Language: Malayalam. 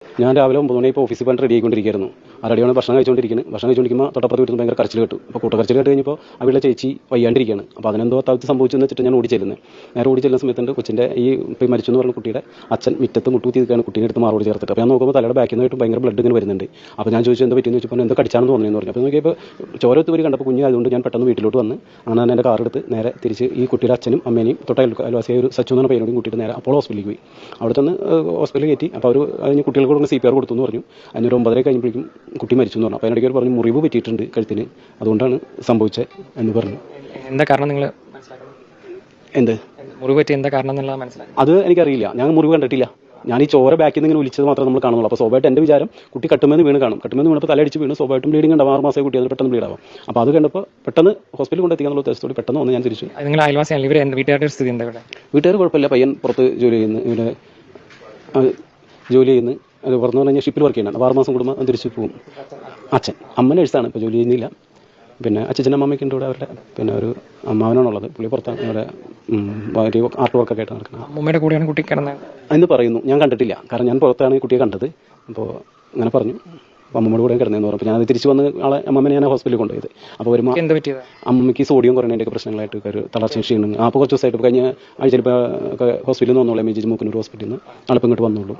ഞാൻ രാവിലെ 9 മണിയായപ്പോൾ ഓഫീസിൽ പോകാൻ റെഡി ആയിക്കൊണ്ടിരിക്കുകയായിരുന്നു. ആ റെഡിയാണ് ഭക്ഷണം കഴിച്ചുകൊണ്ടിരിക്കുമ്പോൾ തൊട്ടപ്പുറത്ത് വീട്ടിൽ ഭയങ്കര കരച്ചിൽ കേട്ടു. അപ്പോൾ കൂട്ടക്കരച്ചിൽ കേട്ട് കഴിഞ്ഞപ്പോൾ ആ വീട്ടിലെ ചേച്ചി വയ്യാണ്ടിരിക്കുകയാണ്. അപ്പോൾ അതിനെന്തോ അത്താഴത്ത് സംഭവിച്ചെന്ന് വെച്ചിട്ട് ഞാൻ ഓടി ചെല്ലുന്നത്. നേരെ ഓടി ചെല്ലുന്ന സമയത്തുണ്ട് കൊച്ചിൻ്റെ ഈ ഇപ്പോൾ മരിച്ചു എന്ന് പറഞ്ഞ കുട്ടിയുടെ അച്ഛൻ മുറ്റത്ത് മുട്ടുകുത്തി നിൽക്കുകയാണ്, കുട്ടീനെ എടുത്ത് മാറോട് ചേർത്തിട്ട്. അപ്പോൾ ഞാൻ നോക്കുമ്പോൾ തലയുടെ ബാക്കിൽ നിന്നായിട്ട് ഭയങ്കര ബ്ലഡ് ഇങ്ങനെ വരുന്നുണ്ട്. അപ്പോൾ ഞാൻ ചോദിച്ചു എന്താ പറ്റിയെന്ന് വെച്ചപ്പോൾ എന്തോ കടിച്ചാണെന്ന് തോന്നിയെന്ന് പറഞ്ഞു. അപ്പോൾ നോക്കിയപ്പോൾ ചോരത്ത് വരി കണ്ടപ്പോൾ കുഞ്ഞായതുകൊണ്ട് ഞാൻ പെട്ടെന്ന് വീട്ടിലോട്ട് വന്ന് അങ്ങനെ തന്നെ എൻ്റെ കാറെടുത്ത് നേരെ തിരിച്ച് ഈ കുട്ടിയുടെ അച്ഛനും അമ്മേനെയും അയൽവാസിയായ ഒരു സച്ചു എന്ന പയ്യനോടും കൂട്ടിയിട്ട് നേരെ അപ്പോൾ ഹോസ്പിറ്റലിലേക്ക് പോയി. അവിടെ നിന്ന് ഹോസ്പിറ്റലിൽ കയറ്റി. അപ്പോൾ അവർ അതിന് കുട്ടികൾക്ക് കൊടുക്കുന്ന CPR കൊടുത്തു എന്ന് പറഞ്ഞു. അതിനൊരു 9:30 കഴിഞ്ഞപ്പോഴേക്കും കുട്ടി മരിച്ചു എന്ന് പറഞ്ഞു. അപ്പോൾ അതിനിടയ്ക്ക് പറഞ്ഞു മുറിവ് പറ്റിയിട്ടുണ്ട് കഴുത്തിന്, അതുകൊണ്ടാണ് സംഭവിച്ചത് എന്ന് പറഞ്ഞു. എന്താ കാരണം നിങ്ങൾ എന്ത് മുറിവ് പറ്റി എന്താ കാരണം എന്നുള്ളത് മനസ്സിലാക്കി? അത് എനിക്കറിയില്ല, ഞാൻ മുറിവ് കണ്ടിട്ടില്ല. ഞാൻ ഈ ചോര ബാക്കിൽ നിന്ന് ഇങ്ങനെ ഒലിച്ചത് മാത്രമേ നമ്മൾ കാണുള്ളൂ. അപ്പോൾ സ്വാഭാവികമായിട്ട് എൻ്റെ വിചാരം കുട്ടി കട്ടുമെന്ന് വീണ് കാണും. കട്ടുമെന്ന് വീണപ്പോൾ തലയടിച്ച് വീണ് സ്വാഭാവികമായിട്ടും ബ്ലീഡിംഗ് ഉണ്ടാവും. 6 മാസമായി കുട്ടി അതിൽ പെട്ടെന്ന് ബ്ലീഡ് ആവും. അപ്പോൾ അത് കണ്ടപ്പോൾ പെട്ടെന്ന് ഹോസ്പിറ്റലിൽ കൊണ്ടെത്തിക്കാന്നുള്ള ഉദ്ദേശത്തോടെ പെട്ടെന്ന് വന്ന് ഞാൻ തിരിച്ചു. നിങ്ങൾ അയൽവാസിയാണ് ഇവർ വീട്ടുകാരുടെ സ്ഥിതി എന്താ ഇവിടെ? വീട്ടുകാർ കുഴപ്പമില്ല, പയ്യൻ പുറത്ത് ജോലി ചെയ്യുന്നു, ഇവിടെ ജോലി ചെയ്യുന്നു. അത് പുറത്ത് പറഞ്ഞാൽ ഷിപ്പിൽ വർക്ക് ചെയ്യുന്നുണ്ട്. 6 മാസം കൂടുമ്പോൾ തിരിച്ച് പോകും. അച്ഛൻ അമ്മ നഴ്സാണ്, ഇപ്പോൾ ജോലി ചെയ്യുന്നില്ല. പിന്നെ അച്ഛനും അമ്മയ്ക്കുണ്ട് ഇവിടെ. അവരുടെ പിന്നെ ഒരു അമ്മാവനാണുള്ളത്, പുള്ളി പുറത്താണ് ഇവിടെ ആർട്ട് വർക്കൊക്കെ ആയിട്ട് നടക്കുന്നത്. അമ്മയുടെ കൂടെയാണ് കുട്ടി കിടന്നത് എന്ന് പറയുന്നു. ഞാൻ കണ്ടിട്ടില്ല, കാരണം ഞാൻ പുറത്താണ് ഈ കുട്ടിയെ കണ്ടത്. അപ്പോൾ അങ്ങനെ പറഞ്ഞു. അപ്പോൾ അമ്മയുടെ കൂടെ കിടന്നതെന്ന് പറഞ്ഞു. അപ്പോൾ ഞാൻ തിരിച്ച് വന്ന് അമ്മമ്മനെ ഞാൻ ഹോസ്പിറ്റലിൽ കൊണ്ടുപോയത്. അപ്പോൾ വരുമ്പോൾ എന്താ പറ്റിയത്? അമ്മയ്ക്ക് സോഡിയം കുറയുന്നതിൻ്റെയൊക്കെ പ്രശ്നങ്ങളായിട്ട് ഒരു തളർച്ച ക്ഷീണം. അപ്പോൾ കുറച്ച് ദിവസമായിട്ട് കഴിഞ്ഞ ആഴ്ചയിൽ ഇപ്പോൾ ഹോസ്പിറ്റലിൽ നിന്ന് വന്നോളൂ, MG മൂക്കന്നൂർ ഹോസ്പിറ്റലിൽ നിന്ന്. ആളിപ്പോൾ ഇങ്ങോട്ട് വന്നോളൂ.